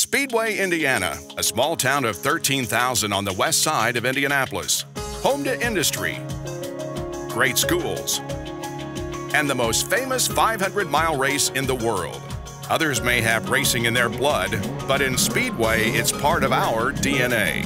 Speedway, Indiana, a small town of 13,000 on the west side of Indianapolis, home to industry, great schools, and the most famous 500-mile race in the world. Others may have racing in their blood, but in Speedway, it's part of our DNA.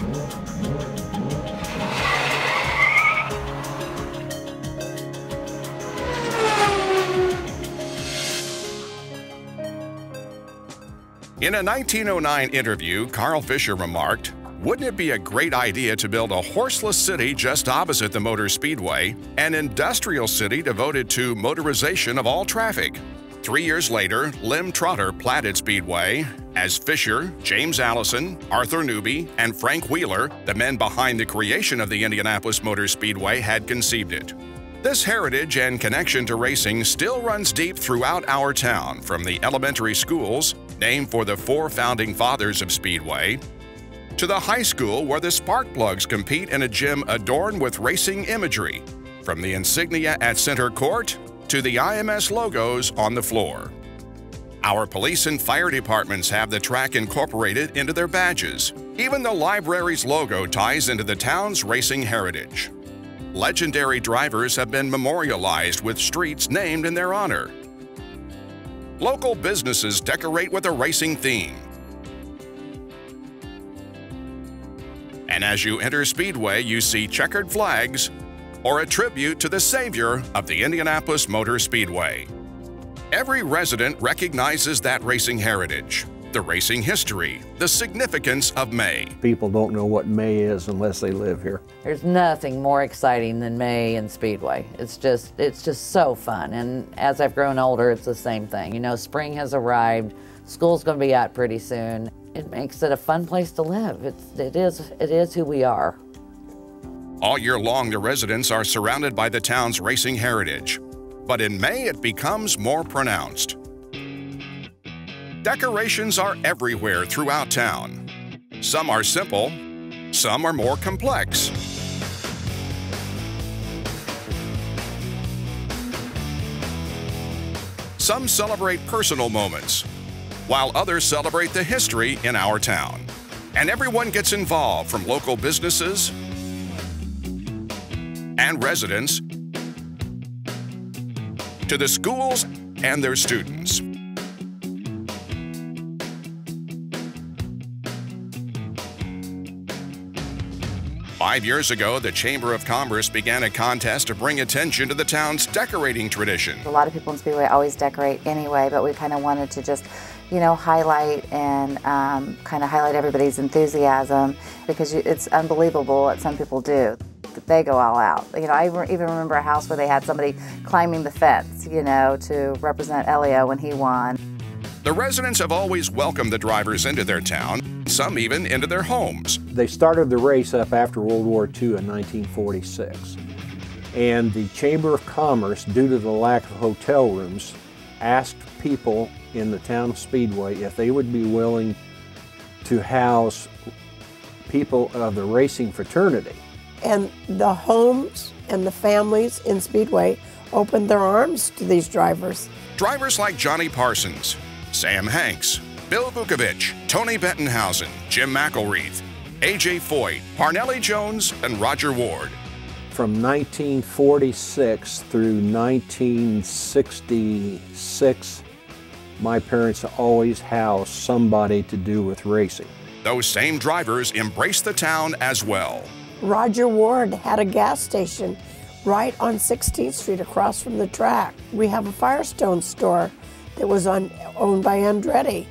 In a 1909 interview, Carl Fisher remarked, "Wouldn't it be a great idea to build a horseless city just opposite the Motor Speedway, an industrial city devoted to motorization of all traffic?" 3 years later, Lem Trotter platted Speedway as Fisher, James Allison, Arthur Newby, and Frank Wheeler, the men behind the creation of the Indianapolis Motor Speedway, had conceived it. This heritage and connection to racing still runs deep throughout our town, from the elementary schools, named for the 4 founding fathers of Speedway, to the high school where the Sparkplugs compete in a gym adorned with racing imagery, from the insignia at center court to the IMS logos on the floor. Our police and fire departments have the track incorporated into their badges. Even the library's logo ties into the town's racing heritage. Legendary drivers have been memorialized with streets named in their honor. Local businesses decorate with a racing theme. And as you enter Speedway, you see checkered flags or a tribute to the savior of the Indianapolis Motor Speedway. Every resident recognizes that racing heritage, the racing history, the significance of May. People don't know what May is unless they live here. There's nothing more exciting than May and Speedway. It's just so fun. And as I've grown older, it's the same thing. You know, spring has arrived. School's going to be out pretty soon. It makes it a fun place to live. It is who we are. All year long, the residents are surrounded by the town's racing heritage. But in May, it becomes more pronounced. Decorations are everywhere throughout town. Some are simple, some are more complex. Some celebrate personal moments, while others celebrate the history in our town. And everyone gets involved, from local businesses and residents to the schools and their students. Five years ago, the Chamber of Commerce began a contest to bring attention to the town's decorating tradition. A lot of people in Speedway always decorate anyway, but we kind of wanted to just, you know, highlight and kind of highlight everybody's enthusiasm, because it's unbelievable what some people do. They go all out. You know, I even remember a house where they had somebody climbing the fence, you know, to represent Elio when he won. The residents have always welcomed the drivers into their town, some even into their homes. They started the race up after World War II in 1946. And the Chamber of Commerce, due to the lack of hotel rooms, asked people in the town of Speedway if they would be willing to house people of the racing fraternity. And the homes and the families in Speedway opened their arms to these drivers. Drivers like Johnny Parsons, Sam Hanks, Bill Vukovich, Tony Bettenhausen, Jim McElreath, A.J. Foyt, Parnelli Jones, and Roger Ward. From 1946 through 1966, my parents always housed somebody to do with racing. Those same drivers embraced the town as well. Roger Ward had a gas station right on 16th Street across from the track. We have a Firestone store that was owned by Andretti.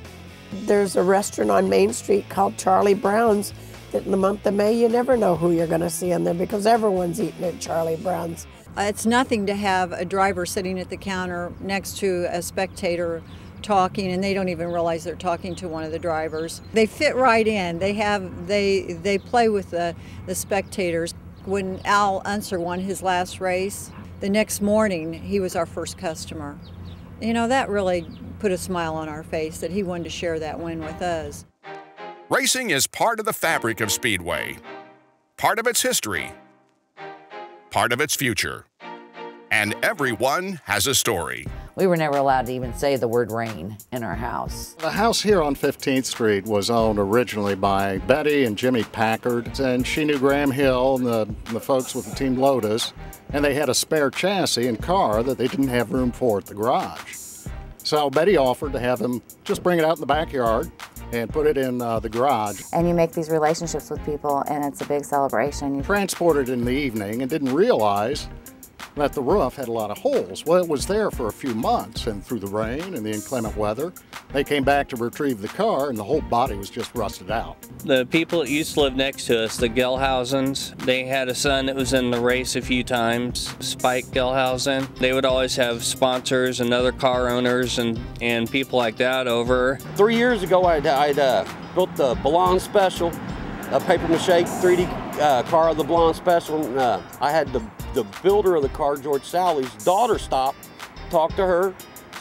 There's a restaurant on Main Street called Charlie Brown's that in the month of May you never know who you're going to see in there, because everyone's eating at Charlie Brown's. It's nothing to have a driver sitting at the counter next to a spectator talking, and they don't even realize they're talking to one of the drivers. They fit right in. They play with the spectators. When Al Unser won his last race, the next morning he was our first customer. You know, that really put a smile on our face that he wanted to share that win with us. Racing is part of the fabric of Speedway, part of its history, part of its future. And everyone has a story. We were never allowed to even say the word rain in our house. The house here on 15th Street was owned originally by Betty and Jimmy Packard, and she knew Graham Hill and the folks with the Team Lotus, and they had a spare chassis and car that they didn't have room for at the garage. So Betty offered to have them just bring it out in the backyard and put it in the garage. And you make these relationships with people, and it's a big celebration. You Transported in the evening and didn't realize that the roof had a lot of holes. Well, it was there for a few months, and through the rain and the inclement weather, they came back to retrieve the car, and the whole body was just rusted out. The people that used to live next to us, the Gelhausens, they had a son that was in the race a few times, Spike Gelhausen. They would always have sponsors and other car owners and people like that over. 3 years ago, I'd built the Ballon Special, a papier-mâché 3D car of the Ballon Special. And, I had the builder of the car, George Sally's daughter, stop, talked to her.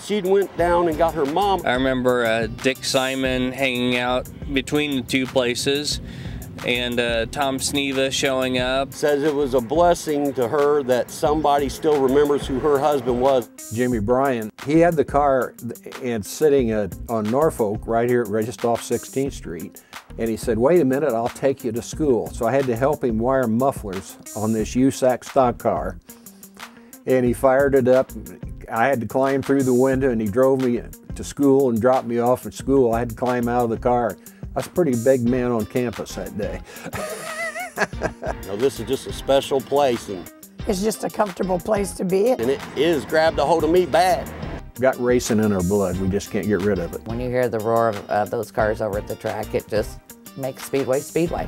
She went down and got her mom. I remember Dick Simon hanging out between the two places, and Tom Sneva showing up. Says it was a blessing to her that somebody still remembers who her husband was. Jimmy Bryan, he had the car and sitting on Norfolk right here, just off 16th Street. And he said, wait a minute, I'll take you to school. So I had to help him wire mufflers on this USAC stock car. And he fired it up. I had to climb through the window, and he drove me to school and dropped me off at school. I had to climb out of the car. I was a pretty big man on campus that day. You know, this is just a special place. And It's just a comfortable place to be. it is grabbed a hold of me bad. Got racing in our blood. We just can't get rid of it. When you hear the roar of those cars over at the track, it just makes Speedway Speedway.